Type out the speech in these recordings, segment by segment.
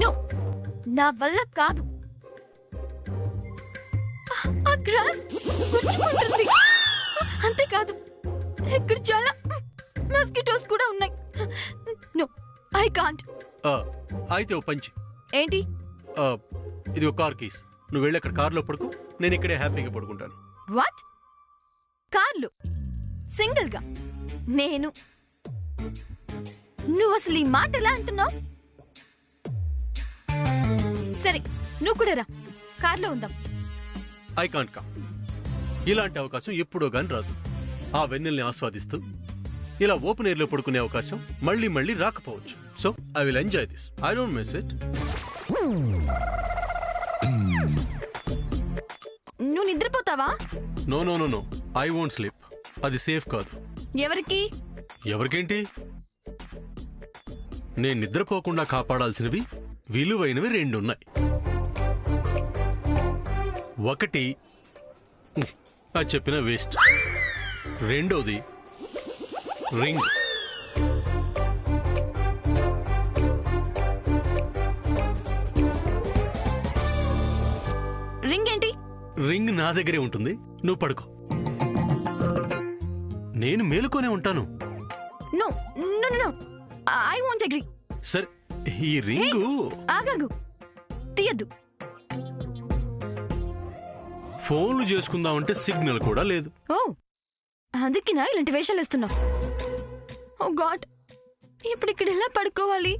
No, నా వల్ల కాదు. ఆ గ్రాస్ గుచ్చుకుంటుంది. అంతేకాదు ఇక్కడ చాలా మస్కిటోస్ కూడా ఉన్నాయి. No, I can't. అయితే ఓ పంచి. ఏంటి? ఇది ఒక కార్ కీస్. నువ్వు వెళ్ళి అక్కడ కార్లో పడుకో, నేను ఇక్కడే హ్యాపీగా పడుకుంటాను. వాట్? కార్లు సింగిల్ గా? నేను నువ్వు అసలు ఈ మాట ఎలా అంటున్నావు? సరే, నువ్వు కూడా రా, కార్లో ఉందాం. I can't come. ఇలాంటి అవకాశం ఎప్పుడో గాని రాదు. ఆ వెన్నెల్ని ఆస్వాదిస్తూ ఇలా ఓపెన్ ఎయిర్ లో పడుకునే అవకాశం మళ్ళీ మళ్ళీ రాకపోవచ్చు. So I will enjoy this. I don't miss it. నువ్వు నిద్రపోతావా? No no no no, I won't sleep. అది సేఫ్ కాదు. ఎవరికి? ఎవరికేంటి? నేను నిద్రపోకుండా కాపాడాల్సినవి విలువైనవి రెండున్నాయి. ఒకటి అది చెప్పిన వేస్ట్. రెండోది రింగ్. రింగ్ ఏంటి? రింగ్ నా దగ్గరే ఉంటుంది, నువ్వు పడుకో. నేను మేలుకొనే ఉంటాను. No no no, I won't agree. సరే, ఈ రింగు ఆగాగు, తీయద్దు. ఫోన్లు చేసుకుందామంటే సిగ్నల్ కూడా లేదు. ఓ, అందుకేనా ఇలాంటి వేషాలు వేస్తున్నావు? ఓ గాడ్, ఇప్పుడు ఇక్కడ ఎలా పడుకోవాలి?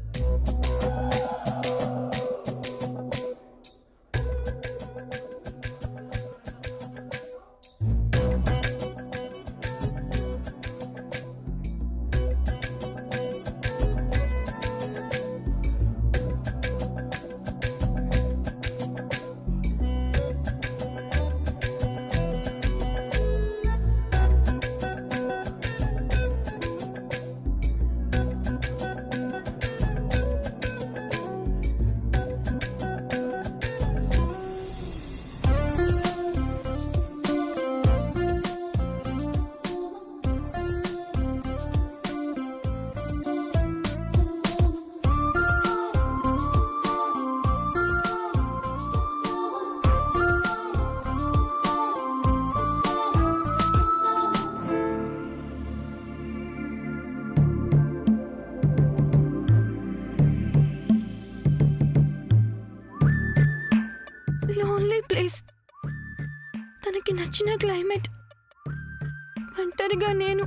లోన్లీ ప్లేస్, తనకి నచ్చిన క్లైమేట్, ఒంటరిగా నేను.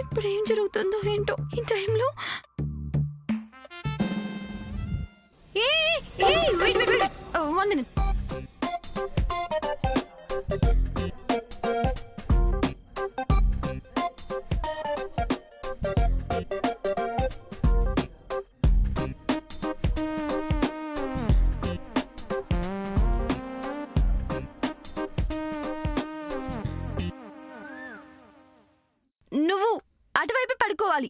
ఇప్పుడేం జరుగుతుందో ఏంటో ఈ టైంలో. One minute. నువ్వు అటువైపే పడుకోవాలి,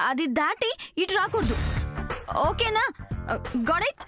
అది దాటి ఇటు రాకూడదు. ఓకేనా? Got it?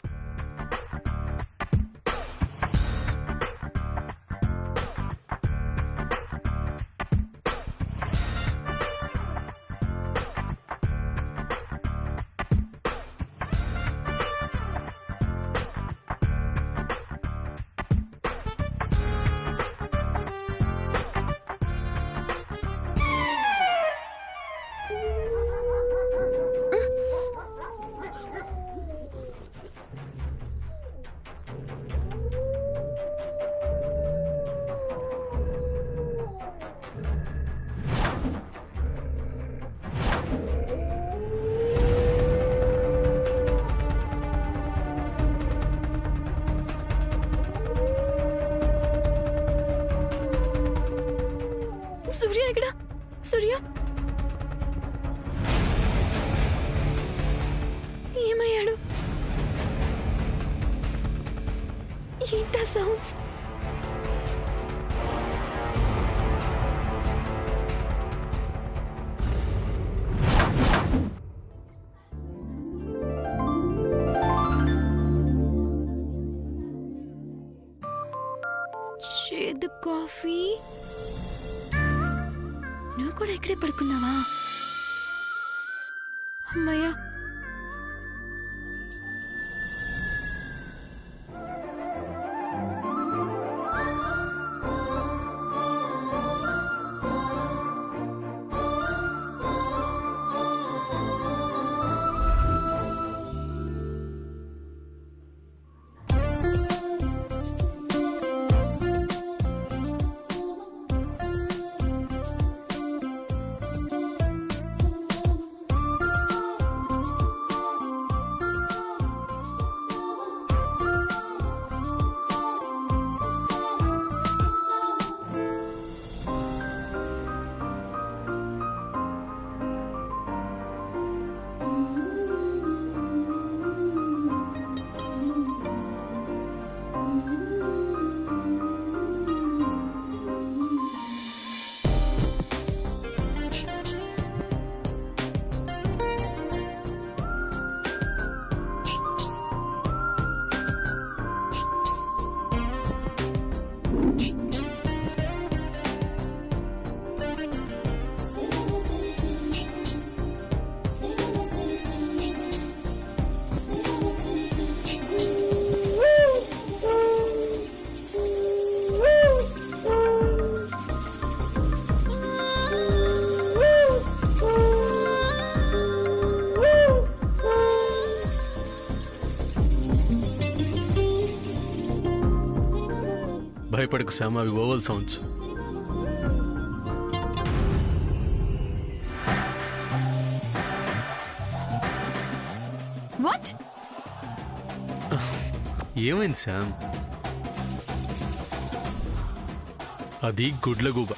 సూర్య ఇక్కడ. సూర్య ఏమయ్యాడు? ఏంటా సౌండ్స్? చేదు కాఫీ. నువ్వు కూడా ఇక్కడే పడుకున్నావా? అమ్మయ్యా, భయపడకు శామ్, అవి ఓవల్ సౌండ్స్. వాట్? ఏమైంది శామ్? అది గుడ్లగూబ,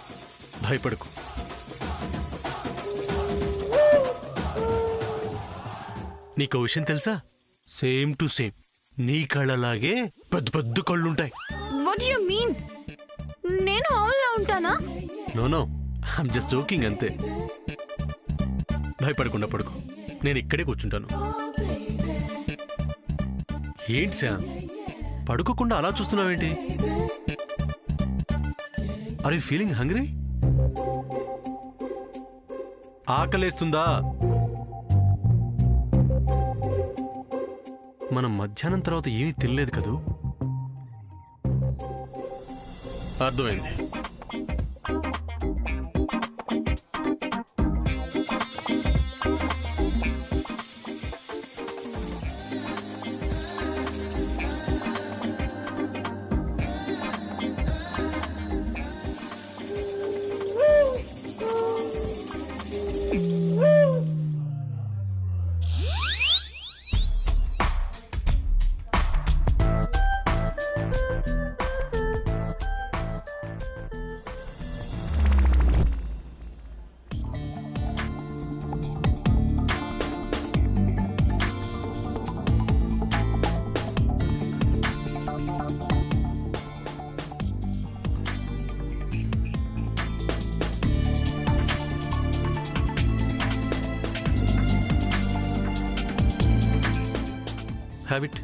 భయపడకు. నీకో విషయం తెలుసా? సేమ్ టు సేమ్ నీ కళ్ళలాగే పెద్ద పెద్ద కళ్ళుంటాయి. What you mean? నేను ఆవులా ఉంటానా? నో, ఐఎమ్ జస్ట్ జోకింగ్ అంతే. భయపడకుండా పడుకో, నేను ఇక్కడే కూర్చుంటాను. ఏంటి శామ్, పడుకోకుండా అలా చూస్తున్నావేంటి? Are you feeling hungry? ఆకలేస్తుందా? మనం మధ్యాహ్నం తర్వాత ఏమీ తినలేదు కదూ? అర్థమైంది. Have it.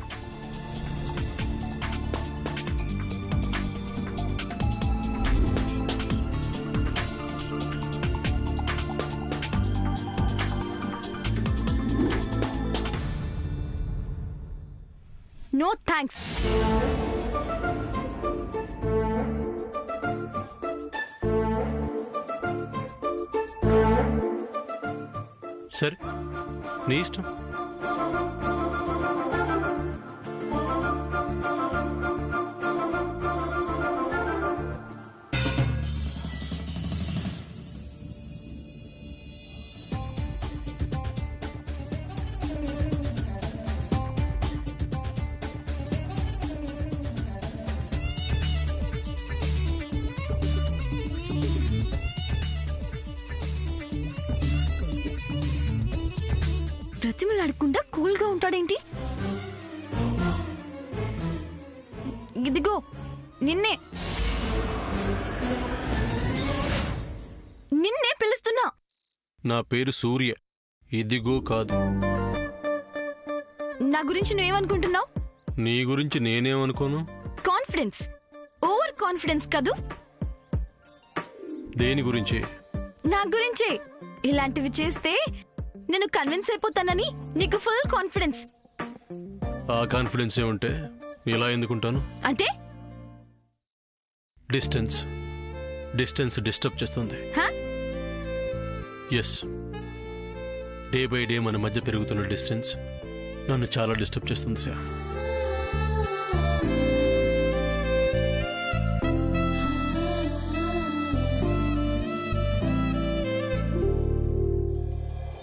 No thanks. సరే, నీ ఇష్టం. బ్రతిమలాడకుండా కూల్గా ఉంటాడేంటి? ఇదిగో నిన్నే పిలుస్తున్నా. నా పేరు సూర్య, ఇదిగో కాదు. నా గురించి నువ్వేమనుకుంటున్నావు? నీ గురించి నేనేమనుకోను. కాన్ఫిడెన్స్, ఓవర్ కాన్ఫిడెన్స్ కదూ? దేని గురించి? నా గురించే. ఇలాంటివి చేస్తే నేను కన్విన్స్ అయిపోతానని నీకు ఫుల్ కాన్ఫిడెన్స్. ఆ కాన్ఫిడెన్స్ ఉంటే ఇలా ఎందుకుంటాను? అంటే డిస్టెన్స్ డిస్టర్బ్ చేస్తుంది. ఎస్, డే బై డే మన మధ్య పెరుగుతున్న డిస్టెన్స్ నన్ను చాలా డిస్టర్బ్ చేస్తుంది sir.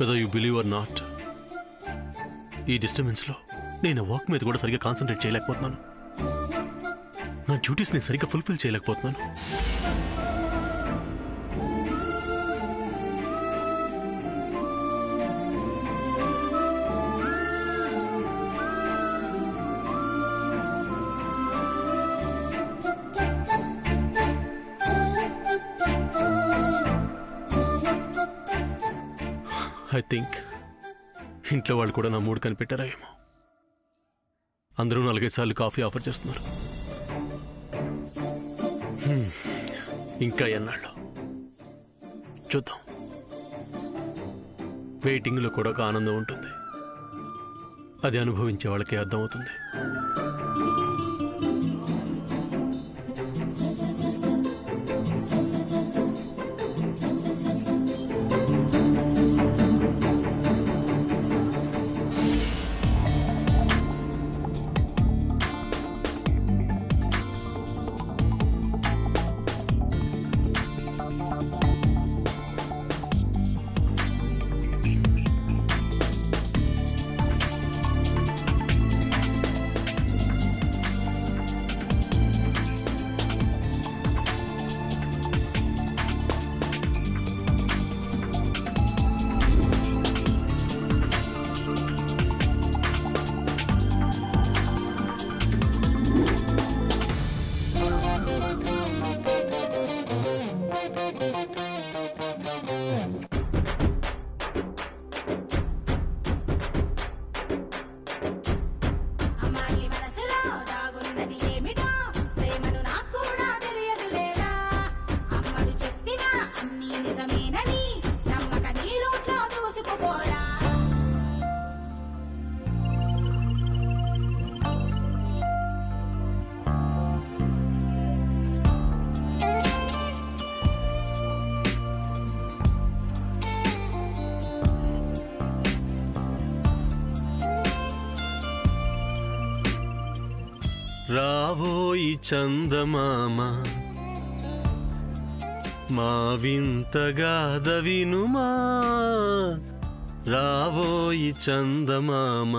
whether you believe or not, ఈ డిస్టర్బెన్స్లో నేను వర్క్ మీద కూడా సరిగ్గా కాన్సన్ట్రేట్ చేయలేకపోతున్నాను. నా డ్యూటీస్ నేను సరిగ్గా ఫుల్ఫిల్ చేయలేకపోతున్నాను. ఐ థింక్ ఇంట్లో వాళ్ళు కూడా నా మూడు కనిపెట్టారా ఏమో. అందరూ 4-5 సార్లు కాఫీ ఆఫర్ చేస్తున్నారు. ఇంకా ఎన్నాళ్ళు చూద్దాం. వెయిటింగ్లో కూడా ఒక ఆనందం ఉంటుంది. అది అనుభవించే వాళ్ళకి అర్థమవుతుంది. రావోయి చందమామ మా వింతగాథ వినుమా రావోయి చందమామ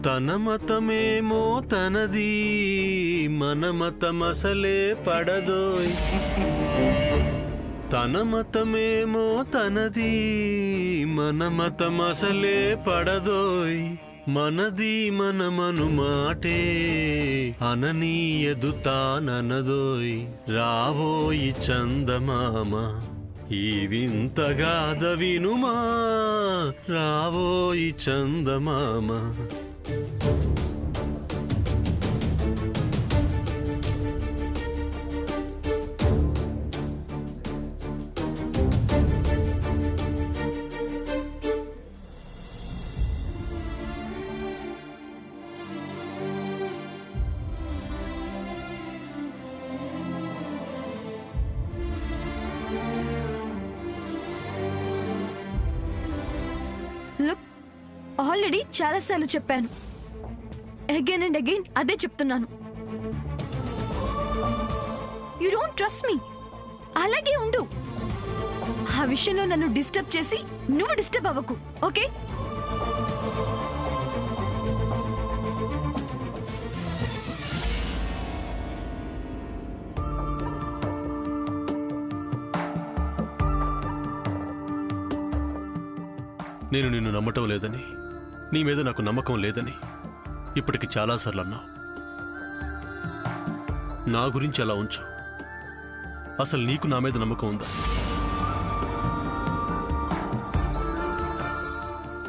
తన మతమేమో తనది మన మతమసలే పడదోయ్ తన మతమేమో తనది మన మతమసలే పడదోయ్ మనది మనమను మాటే అననీయదు తాననదోయ్ రావోయి చందమామ ఈ వింతగాథ వినుమా రావోయి చందమామ లుక్ ఆల్రెడీ చాలాసార్లు చెప్పాను, అగైన్ అండ్ అగైన్ అదే చెప్తున్నాను. You don't trust me. అలాగే ఉండు. ఆ విషయంలో నన్ను డిస్టర్బ్ చేసి నువ్వు డిస్టర్బ్ అవ్వకు, ఓకే? నేను నిన్ను నమ్మటం లేదని, నీ మీద నాకు నమ్మకం లేదని ఇప్పటికి చాలాసార్లు అన్నావు. నా గురించి అలా ఉంచు. అసలు నీకు నా మీద నమ్మకం ఉందా?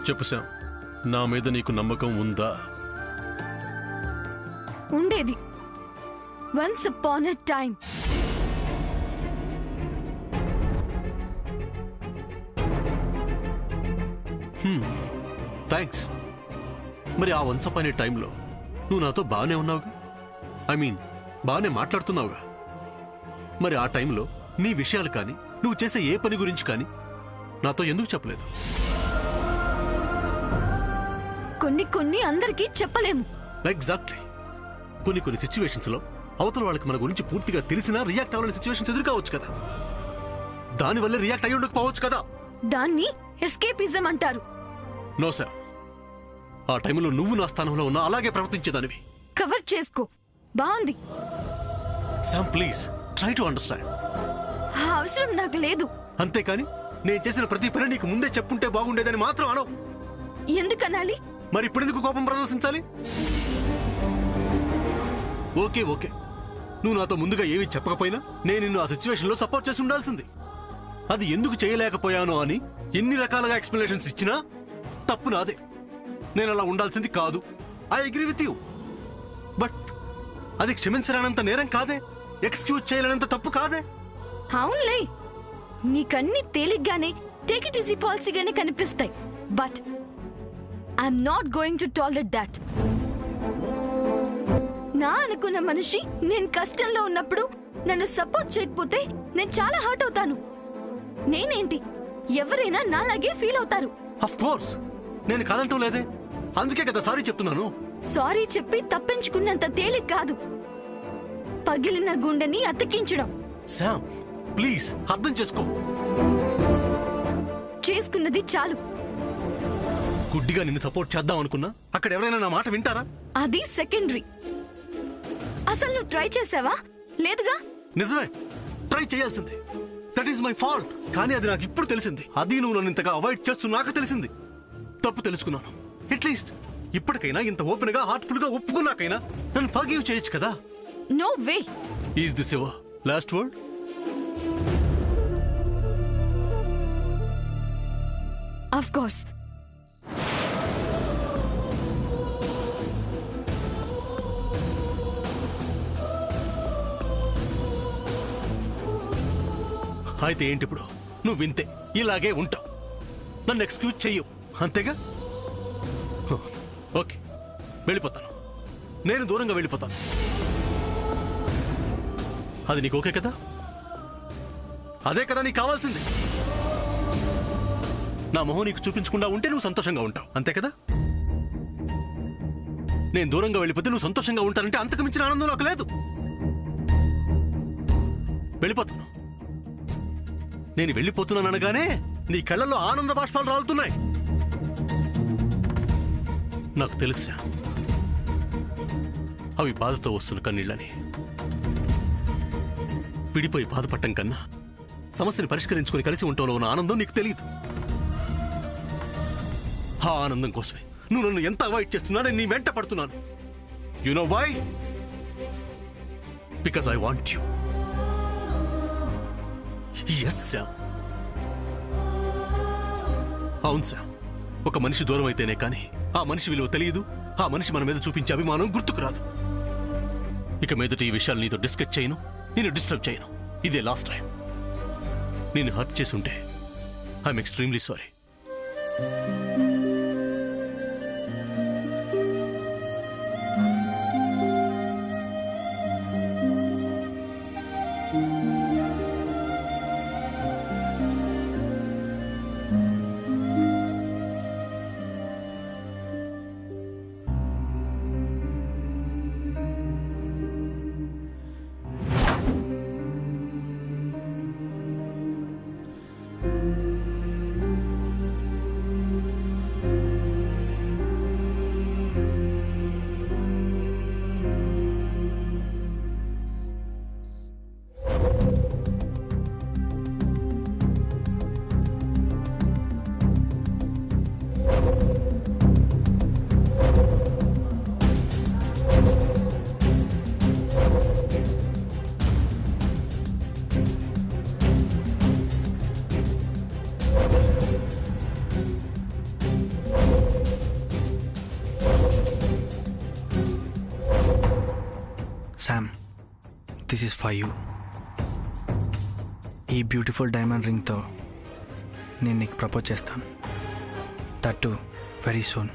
చెప్పు శామ్, నా మీద నీకు నమ్మకం ఉందా? ఉండేది. Once upon a time. Thanks. మరి ఆ వన్స్ అపాన్ ఏ టైంలో నువ్వు నాతో బాగానే ఉన్నావుగా, బాగానే మాట్లాడుతున్నావుగా. మరి ఆ టైంలో నీ విషయాలు కానీ నువ్వు చేసే ఏ పని గురించి కానీ నాతో ఎందుకు చెప్పలేదు? కొన్ని అందరికీ చెప్పలేము. ఎగ్జాక్ట్లీ. కొన్ని సిచ్యువేషన్స్ లో అవతల వాళ్ళకి మన గురించి పూర్తిగా తెలిసినా రియాక్ట్ అవ్వాలని సిచ్యువేషన్స్ ఎదుర్కోవచ్చు కదా. దానివల్ల రియాక్ట్ అయ్యి ఉండకపోవచ్చు కదా. దాన్ని ఎస్కేపిజం అంటారు. నో సార్, ఆ టైంలో నువ్వు నా స్థానంలో ఉన్నా అలాగే ప్రవర్తించేదానివి. కవర్ చేసుకో. బాగుంది. Sam please try to understand. ఆ అవసరం నాకు లేదు. అంతేకాని నేను చేసిన ప్రతి పని నీకు ముందే చెప్పుంటే బాగుండేదని మాత్రం అనో. ఎందుకనాలి? మరి ఇప్పుడెందుకు కోపం ప్రదర్శించాలి? ఓకే నువ్వు నాతో ముందుగా ఏమీ చెప్పకపోయినా నేను నిన్ను ఆ సిచ్యువేషన్లో సపోర్ట్ చేసి ఉండాల్సింది. అది ఎందుకు చేయలేకపోయానో అని ఎన్ని రకాలుగా ఎక్స్ప్లెనేషన్స్ ఇచ్చినా తప్పు నాదే. నేను అలా ఉండాల్సింది కాదు. I agree with you. But అది క్షమించరానంత నేరం కాదే, ఎక్స్క్యూజ్ చేయలేనంత తప్పు కాదే. అవునులే, నీకన్నీ తేలిగ్గానే టేక్ ఇట్ ఈజీ పాలసీగానే కనిపిస్తాయి. But I'm not going to tolerate that. నా అనుకున్న మనిషి నేను కష్టంలో ఉన్నప్పుడు నన్ను సపోర్ట్ చేయకపోతే నేను చాలా హర్ట్ అవుతాను. నేనేంటి, ఎవరైనా నాలాగే ఫీల్ అవుతారు. ఆఫ్ కోర్స్ నేను కాదంటం లేదే, అందుకే కదా సారీ చెప్తున్నాను. సారీ చెప్పి తప్పించుకున్నంత తేలిక కాదు పగిలిన గుండెని అతికించడం. శామ్ ప్లీజ్ అర్థం చేసుకో. చేసుకున్నది చాలు. గుడ్డిగా నిన్ను సపోర్ట్ చేద్దాం అనుకున్నా అక్కడ ఎవరైనా నా మాట వింటారా? అది సెకండరీ. అసలు నువ్వు ట్రై చేసావా? లేదుగా. నిజమే, ట్రై చేయాల్సింది. That is my fault. కానీ అది నాకు ఇప్పుడు తెలిసింది. అది నువ్వు నన్ను ఇంతగా అవాయిడ్ చేస్తున్నాక తెలిసింది. తప్పు తెలుసుకున్నాను. అట్లీస్ట్ ఇప్పటికైనా ఇంత ఓపెన్ గా హార్ట్ఫుల్ గా ఒప్పుకున్నాకైనా నన్ను ఫర్గివ్ చేయొచ్చు కదా. No way. Is this your last word? Of course. అయితే ఏంటి ఇప్పుడు? నువ్వు వింతే ఇలాగే ఉంటావు, నన్ను ఎక్స్క్యూజ్ చెయ్యు, అంతేగా? ఓకే, వెళ్ళిపోతాను. నేను దూరంగా వెళ్ళిపోతాను. అది నీకు ఓకే కదా? అదే కదా నీకు కావాల్సింది. నా మొహం నీకు చూపించకుండా ఉంటే నువ్వు సంతోషంగా ఉంటావు, అంతే కదా? నేను దూరంగా వెళ్ళిపోతే నువ్వు సంతోషంగా ఉంటానంటే అంతకు మించిన ఆనందం నాకు లేదు. వెళ్ళిపోతాను. నేను వెళ్ళిపోతున్నాను అనగానే నీ కళ్ళల్లో ఆనంద బాష్పాలు రాలుతున్నాయి. నాకు తెలుసా అవి బాధతో వస్తున్న కన్నీళ్ళని. విడిపోయి బాధపడటం కన్నా సమస్యని పరిష్కరించుకొని కలిసి ఉండటంలో ఉన్న ఆనందం నీకు తెలియదు. ఆ ఆనందం కోసమే నువ్వు నన్ను ఎంత అవాయిడ్ చేస్తున్నానని నీ వెంట పడుతున్నాను. You know why? Because I want you. Yes Shyam, అవును శ్యామ్. ఒక మనిషి దూరం అయితేనే కానీ ఆ మనిషి విలువ తెలియదు, ఆ మనిషి మన మీద చూపించే అభిమానం గుర్తుకు రాదు. ఇక మీదట ఈ విషయాలు నీతో డిస్కస్ చేయను, నేను డిస్టర్బ్ చేయను. ఇదే లాస్ట్ టైం. నేను హర్ట్ చేసి ఉంటే I'm extremely sorry. Sam, this is for you. ఈ బ్యూటిఫుల్ డైమండ్ రింగ్తో నేను నీకు ప్రపోజ్ చేస్తాను. That to very soon.